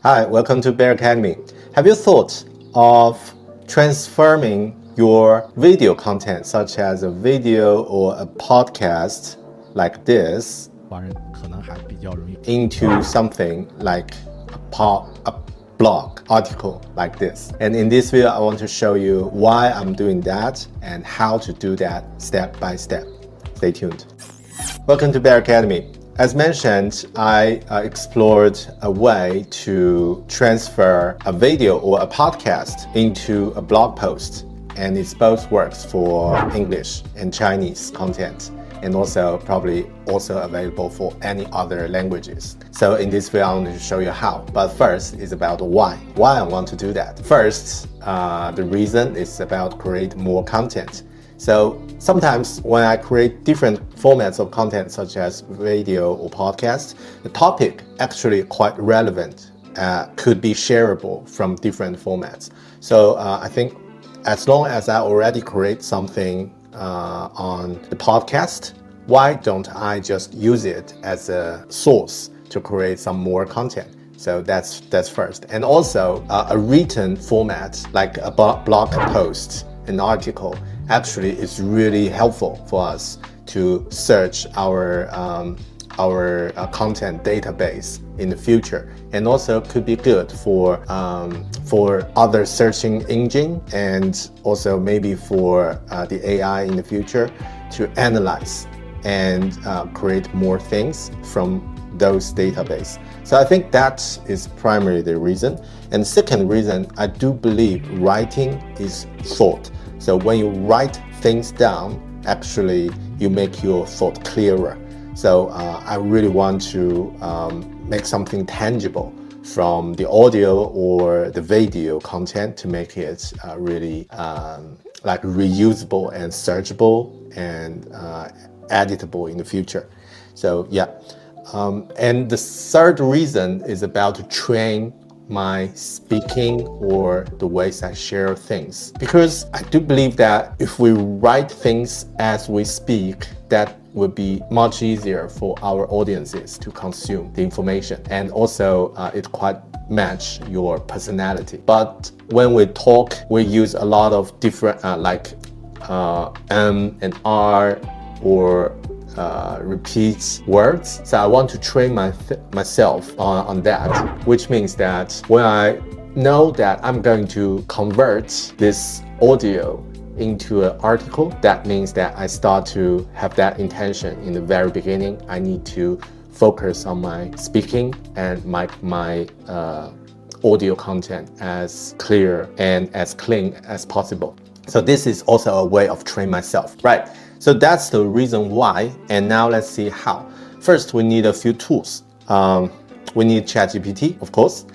Hi, welcome to Bear Academy. Have you thought of transforming your video content, such as a video or a podcast like this, 华人可能还比较容易 into something like a blog article like this? And in this video, I want to show you why I'm doing that and how to do that step by step. Stay tuned. Welcome to Bear Academy. As mentioned, I explored a way to transfer a video or a podcast into a blog post, and it both works for English and Chinese content, and also probably also available for any other languages. So in this video, I want to show you how. But first is about why I want to do that. First, the reason is about create more content. So sometimes when I create different formats of content, such as video or podcast, the topic actually quite relevant, could be shareable from different formats. So I think as long as I already create something on the podcast, why don't I just use it as a source to create some more content? So that's first. And also a written format like a blog post, an article, actually is really helpful for us to search our content database in the future, and also could be good for other searching engine, and also maybe for the AI in the future to analyze and create more things from those database. So I think that is primarily the reason. And the second reason, I do believe writing is thought. So when you write things down, actually you make your thought clearer. So I really want to make something tangible from the audio or the video content to make it really like reusable and searchable and editable in the future. So yeah. And the third reason is about to train my speaking or the ways I share things. Because I do believe that if we write things as we speak, that would be much easier for our audiences to consume the information. And also it quite match your personality. But when we talk, we use a lot of different like M and R or repeats words. So I want to train myself on that, which means that when I know that I'm going to convert this audio into an article, that means that I start to have that intention in the very beginning. I need to focus on my speaking and my audio content as clear and as clean as possible. So this is also a way of training myself, right? So that's the reason why. And now let's see how. First, we need a few tools. We need ChatGPT, of course,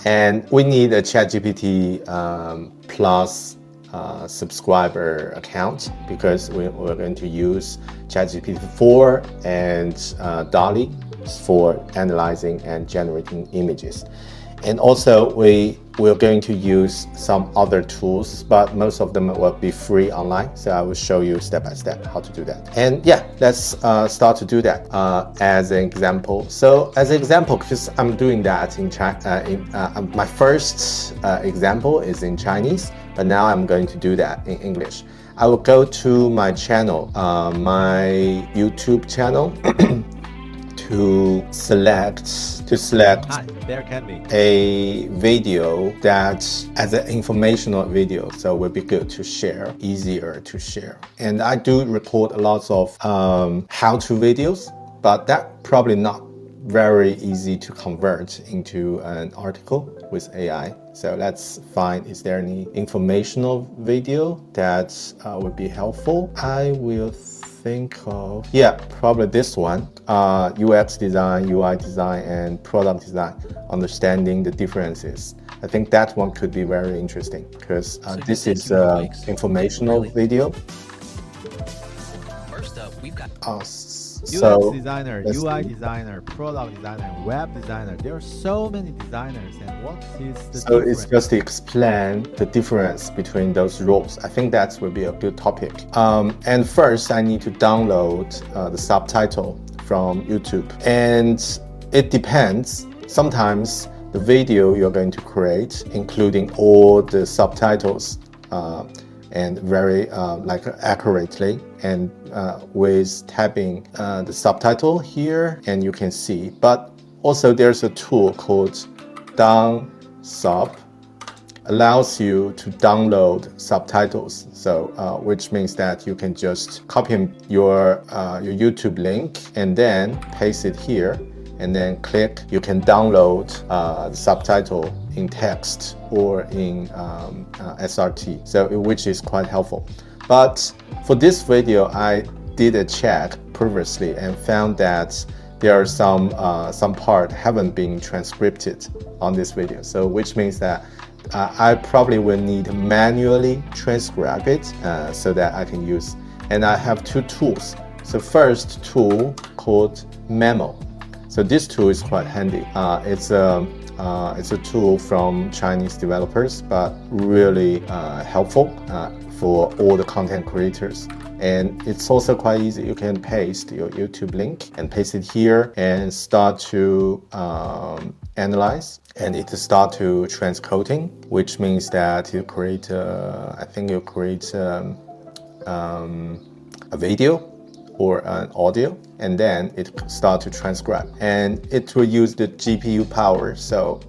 and we need a ChatGPT plus subscriber account, because we're going to use ChatGPT 4 and DALL-E for analyzing and generating images. And also we're going to use some other tools, but most of them will be free online. So I will show you step by step how to do that. And yeah, let's start to do that as an example. So as an example, because I'm doing that in my first example is in Chinese, but now I'm going to do that in English. I will go to my channel, my YouTube channel, to select Hi, Bear Academy. a video that as an informational video, so it would be good to share, easier to share. And I do record a lot of how-to videos, but that probably not very easy to convert into an article with AI. So let's find, is there any informational video that would be helpful? I will think of, yeah, probably this one, UX design, UI design, and product design, understanding the differences. I think that one could be very interesting, because this is an informational video. First up, we've got UX designer, UI designer, product designer, web designer. There are so many designers, and what is the So difference? it's just to explain the difference between those roles. I think that would be a good topic. And first, I need to download the subtitle from YouTube. And it depends. Sometimes the video you're going to create, including all the subtitles, and very like accurately, and with tabbing the subtitle here, and you can see. But also there's a tool called down sub, allows you to download subtitles. So which means that you can just copy your YouTube link and then paste it here, and then click. You can download the subtitle in text or in SRT, so which is quite helpful. But for this video, I did a check previously and found that there are some part haven't been transcripted on this video. So which means that I probably will need to manually transcribe it so that I can use. And I have two tools. So first tool called Memo. So this tool is quite handy. It's a tool from Chinese developers, but really helpful for all the content creators. And it's also quite easy. You can paste your YouTube link and paste it here and start to analyze, and it start to transcoding, which means that you create, I think you create a video or an audio, and then it start to transcribe, and it will use the GPU power. So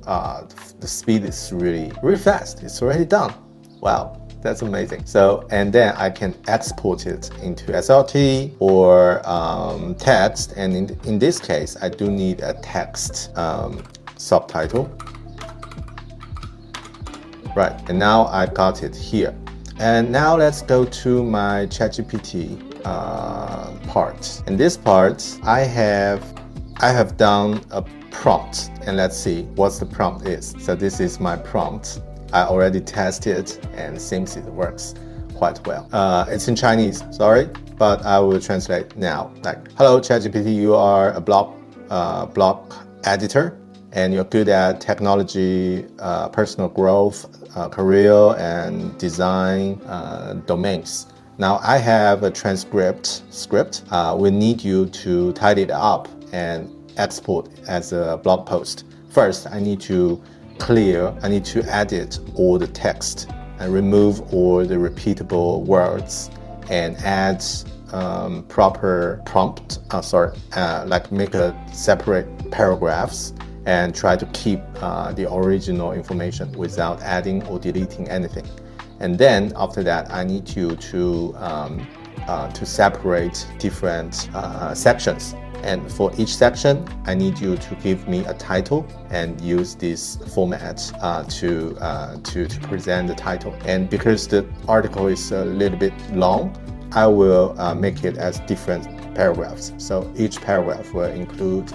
the speed is really fast. It's already done. Wow. That's amazing. So, and then I can export it into SRT or text. And in this case, I do need a text subtitle. Right, and now I got it here. And now let's go to my ChatGPT part. In this part, I have done a prompt, and let's see what the prompt is. So this is my prompt. I already tested and it seems it works quite well. It's in Chinese, sorry, but I will translate now. Like, hello ChatGPT, you are a blog editor and you're good at technology, personal growth, career and design domains. Now I have a transcript script. We need you to tidy it up and export as a blog post. First, I need to edit all the text and remove all the repeatable words and add proper prompt, like make a separate paragraphs and try to keep the original information without adding or deleting anything. And then after that, I need you to separate different sections. And for each section, I need you to give me a title and use this format to present the title. And because the article is a little bit long, I will make it as different paragraphs. So each paragraph will include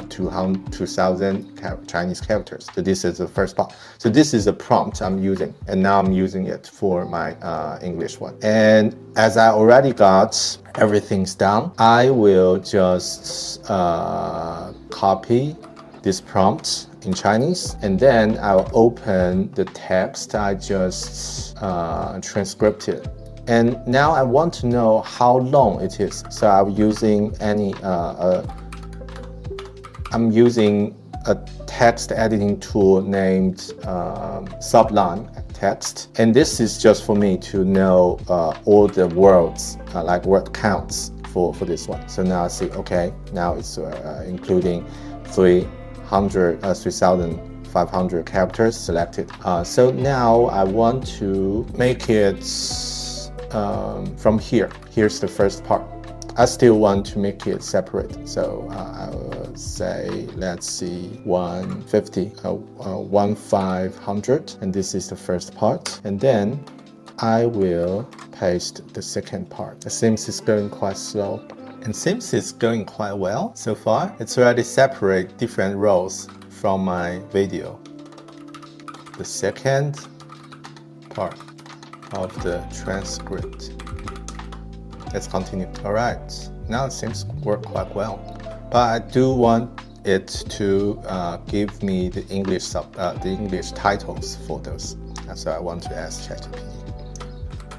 2,000 Chinese characters. So this is the first part. So this is a prompt I'm using, and now I'm using it for my English one. And as I already got everything's done, I will just copy this prompt in Chinese, and then I'll open the text I just transcribed. And now I want to know how long it is. So I'm using a text editing tool named Sublime Text, and this is just for me to know all the words, like word counts for this one. So now I see, okay, now it's including 3,500 characters selected. So now I want to make it from here. Here's the first part. I still want to make it separate, so I will say, let's see, 1,500, and this is the first part. And then I will paste the second part. It seems it's going quite slow, and seems it's going quite well so far. It's already separate different rows from my video. The second part of the transcript. Let's continue. All right, now it seems to work quite well, but I do want it to give me the English titles for those. So I want to ask ChatGPT.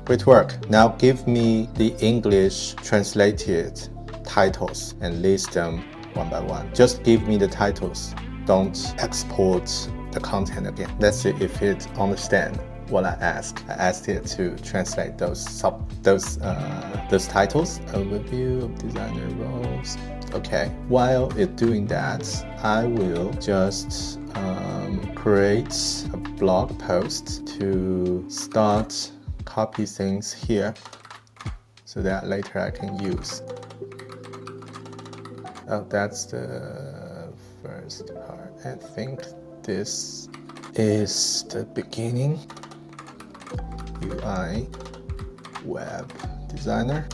Great work. Now give me the English translated titles and list them one by one. Just give me the titles don't export the content again. Let's see if it understands what I asked. I asked it to translate those titles. Overview of designer roles. Okay, while it's doing that, I will just create a blog post to start copy things here so that later I can use. Oh, that's the first part. I think this is the beginning. UI web designer.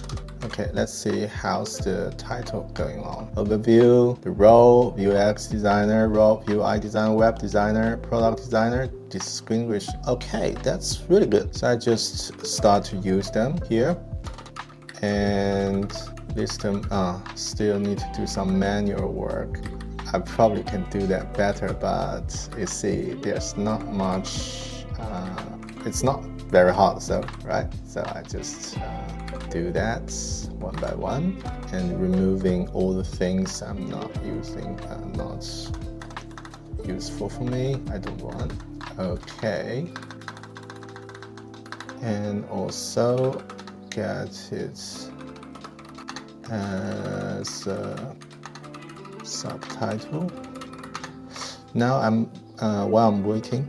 Okay, let's see how's the title going on. Overview, the role, UX designer, role, UI designer, web designer, product designer, distinguish. Okay, that's really good. So I just start to use them here and list them. Still need to do some manual work. I probably can do that better, but you see, there's not much, it's not very hard, so right? So I just do that one by one and removing all the things I'm not using, not useful for me. I don't want. Okay, and also get it as a subtitle. Now while I'm waiting.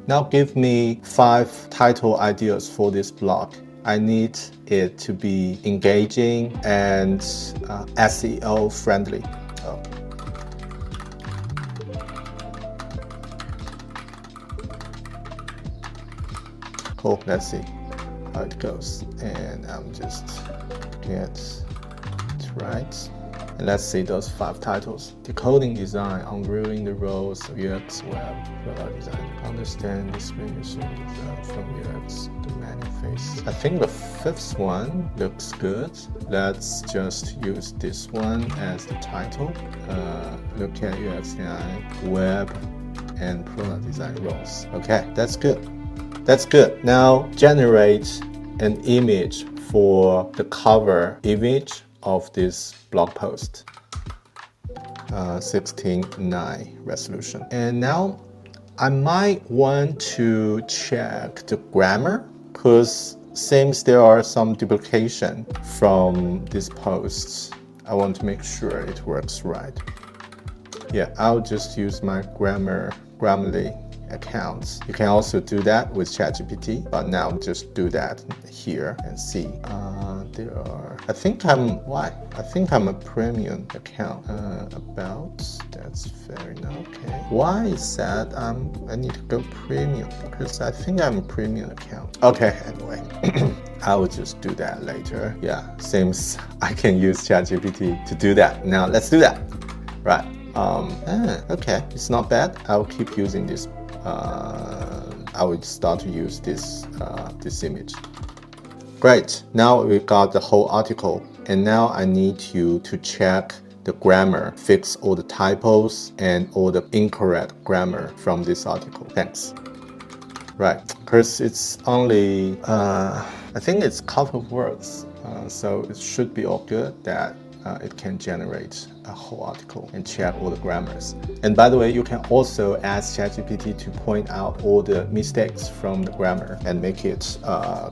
Now give me 5 title ideas for this blog. I need it to be engaging and SEO friendly. Cool, let's see how it goes. And I'm just get it right. And let's see those 5 titles. Decoding design, unveiling the roles of UX web product design. Understand discrimination design from UX to manifest. I think the 5th one looks good. Let's just use this one as the title. Look at UX design, web and product design roles. Okay, that's good. That's good. Now generate an image for the cover image of this blog post. 16:9 resolution. And now I might want to check the grammar because seems there are some duplication from these posts. I want to make sure it works right. Yeah, I'll just use my Grammarly accounts. You can also do that with ChatGPT, but now just do that here and see. There are, I think I'm a premium account. About, that's fair enough. Okay. Why is that? I need to go premium because I think I'm a premium account. Okay, anyway, I will just do that later. Yeah, seems I can use ChatGPT to do that. Now let's do that. Right. Okay, it's not bad. I'll keep using this. I will start to use this image. Great, now we got the whole article, and now I need you to check the grammar, fix all the typos and all the incorrect grammar from this article. Thanks. Right, because it's only, I think it's a couple of words, so it should be all good that it can generate a whole article and check all the grammars. And by the way, you can also ask ChatGPT to point out all the mistakes from the grammar and make it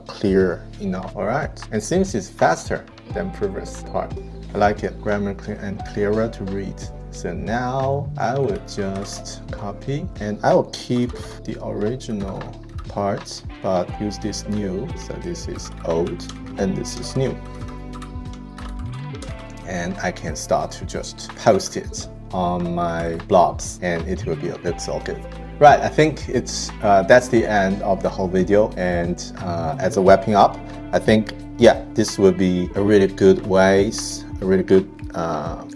clear enough. All right, and since it's faster than previous part, I like it, grammar clear and clearer to read. So now I will just copy and I will keep the original parts, but use this new. So this is old and this is new. And I can start to just post it on my blogs and it will looks all good. Right, I think it's that's the end of the whole video. And as a wrapping up, I think, yeah, this will be a really good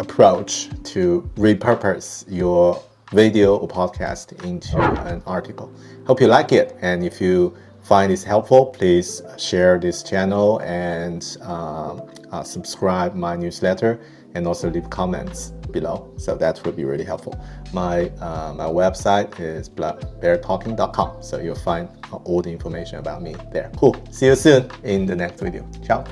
approach to repurpose your video or podcast into an article. Hope you like it, and if you find this helpful, please share this channel and subscribe my newsletter, and also leave comments below. So that would be really helpful. My website is beartalking.com, so you'll find all the information about me there. Cool. See you soon in the next video. Ciao.